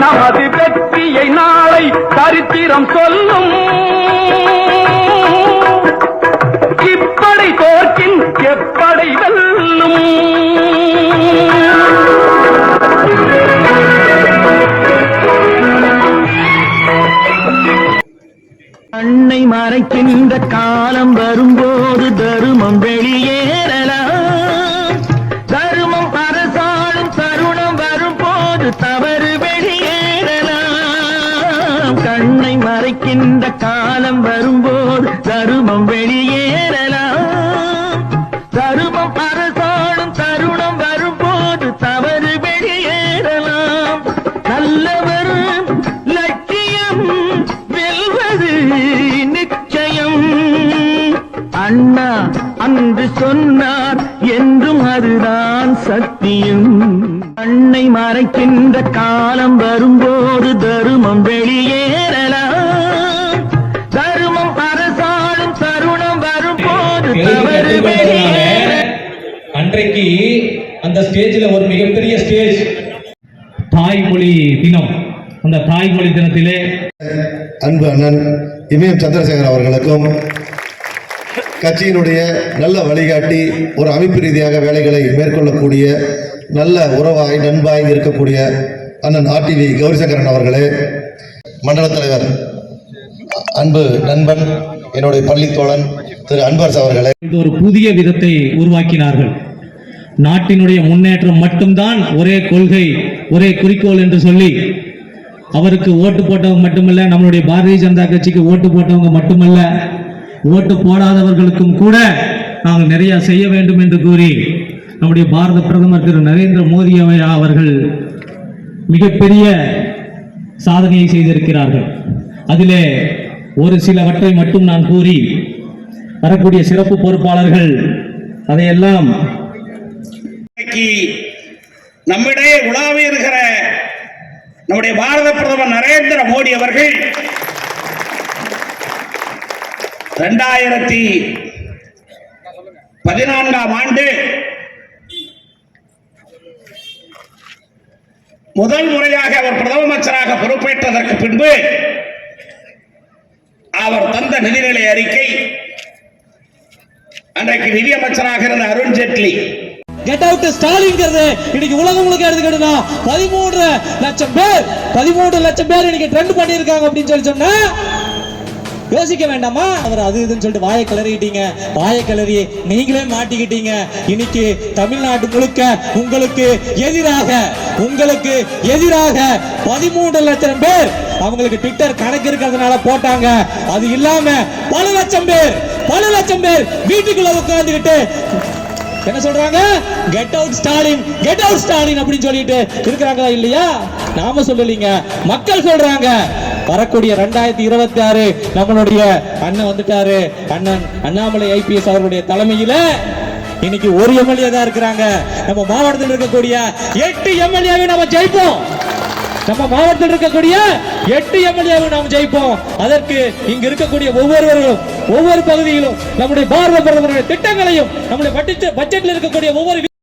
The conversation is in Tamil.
நமது வெற்றியை நாளை சரித்திரம் சொல்லும். இப்படை தோற்கின் எப்படை வெல்லும். கண்ணை மறைக்கின்ற காலம் வரும்போது தருமம் வெளியேறலாம். தருமம் அரசாளும் தருணம் வரும்போது தவறு வெளியேறலாம். கண்ணை மறைக்கின்ற காலம் வரும்போது தருமம் வெளியேறலாம். தருமம் அரசாளும் தருணம் வரும்போது தவறு வெளியேறலாம். நல்லவர் லட்சியம் வெல்வது நிச்சயம். அண்ணா அன்று சொன்னார் என்றும் அதுதான் சத்தியம். கண்ணை மறைக்கின்ற காலம் வரும்போது தருமம் வெளியேறலாம். தருமம் அரசாளும் தருணம் வரும்போது தவறு வெளியேறலாம். அன்றைக்கு அந்த ஸ்டேஜ்ல ஒரு மிகப்பெரிய ஸ்டேஜ் தாய்மொழி தினம். அந்த தாய்மொழி தினத்திலே அன்பு அண்ணன் இமயம் சந்திரசேகர் அவர்களுக்கும் கட்சியினுடைய நல்ல வழிகாட்டி, ஒரு அமைப்பு ரீதியாக வேலைகளை மேற்கொள்ளக்கூடிய நல்ல உறவாய் நண்பாய் இருக்கக்கூடிய அண்ணன் ஆர்டிவி கௌரிசங்கரன் அவர்களே, மண்டல தலைவர் அன்பு நண்பன் என்னுடைய பள்ளி தோழன் திரு அன்பரசு அவர்களே, ஒரு புதிய விதத்தை உருவாக்கினார்கள். நாட்டினுடைய முன்னேற்றம் மட்டும்தான் ஒரே கொள்கை, ஒரே குறிக்கோள் என்று சொல்லி அவருக்கு ஓட்டு போட்டவங்க மட்டுமல்ல, நம்மளுடைய பாரதிய ஜனதா கட்சிக்கு ஓட்டு போட்டவங்க மட்டுமல்ல, ஓட்டு போடாதவர்களுக்கும் கூட நாங்கள் நிறைய செய்ய வேண்டும் என்று கூறி நம்முடைய பாரத பிரதமர் திரு நரேந்திர மோடி அவர்கள் மிகப்பெரிய சாதனையை செய்திருக்கிறார்கள். அதிலே ஒரு சிலவற்றை மட்டும் நான் கூறி வரக்கூடிய சிறப்பு பொறுப்பாளர்கள் அதையெல்லாம் நம்மிடையே உலாவி இருக்கிற நம்முடைய பாரத பிரதமர் நரேந்திர மோடி அவர்கள் 2014ஆம் ஆண்டு முதல் முறையாக அவர் பிரதம அமைச்சராக பொறுப்பேற்றதற்கு பின்பு அவர் தந்த நிதிநிலை அறிக்கை, அன்றைக்கு நிதியமைச்சராக இருந்த அருண் ஜேட்லி கெட் அவுட் ஸ்டாலின் இன்னைக்கு உலகம் முழுக்க எடுத்துக்கிட்டா 13 லட்சம் பேர் இன்னைக்கு ட்ரெண்ட் பண்ணியிருக்காங்க அப்படின்னு சொல்லி சொன்னா யோசிக்க வேண்டாமா? அவர் அது இதுன்னு சொல்லிட்டு வாயை கிளறிட்டீங்க. வாயை கிளறி நீங்களே மாட்டிக்கிட்டீங்க. இன்னைக்கு தமிழ்நாடு முழுக்க உங்களுக்கு எதிராக 13 லட்சம் பேர் அவங்களுக்கு ட்விட்டர் கணக்கு இருக்கிறதுனால போட்டாங்க. அது இல்லாம பல லட்சம் பேர் வீட்டுக்குள்ள உட்கார்ந்துகிட்டு என்ன சொல்றாங்க? கெட் அவுட் ஸ்டாலின் அப்படின்னு சொல்லிட்டு இருக்கிறாங்களா இல்லையா? நாம சொல்லலீங்க, மக்கள் சொல்றாங்க. வரக்கூடிய 2026 நம்மளுடைய அண்ணன் வந்துட்டாரு. அண்ணன் அண்ணாமலை ஐபிஎஸ் அவர்களுடைய தலைமையில இன்னைக்கு ஒரு எம்எல்ஏ தான் இருக்கிறாங்க. நம்ம மாவட்டத்தில் இருக்கக்கூடிய 8 எம்எல்ஏவை நம்ம ஜெயிப்போம். நம்ம மாவட்டத்தில் இருக்கக்கூடிய 8 எம்எல்ஏவை நாம் ஜெயிப்போம். அதற்கு இங்க இருக்கக்கூடிய ஒவ்வொருவரும் ஒவ்வொரு பகுதியிலும் நம்முடைய பாரத பிரதமருடைய திட்டங்களையும் நம்முடைய பட்ஜெட்ல இருக்கக்கூடிய ஒவ்வொரு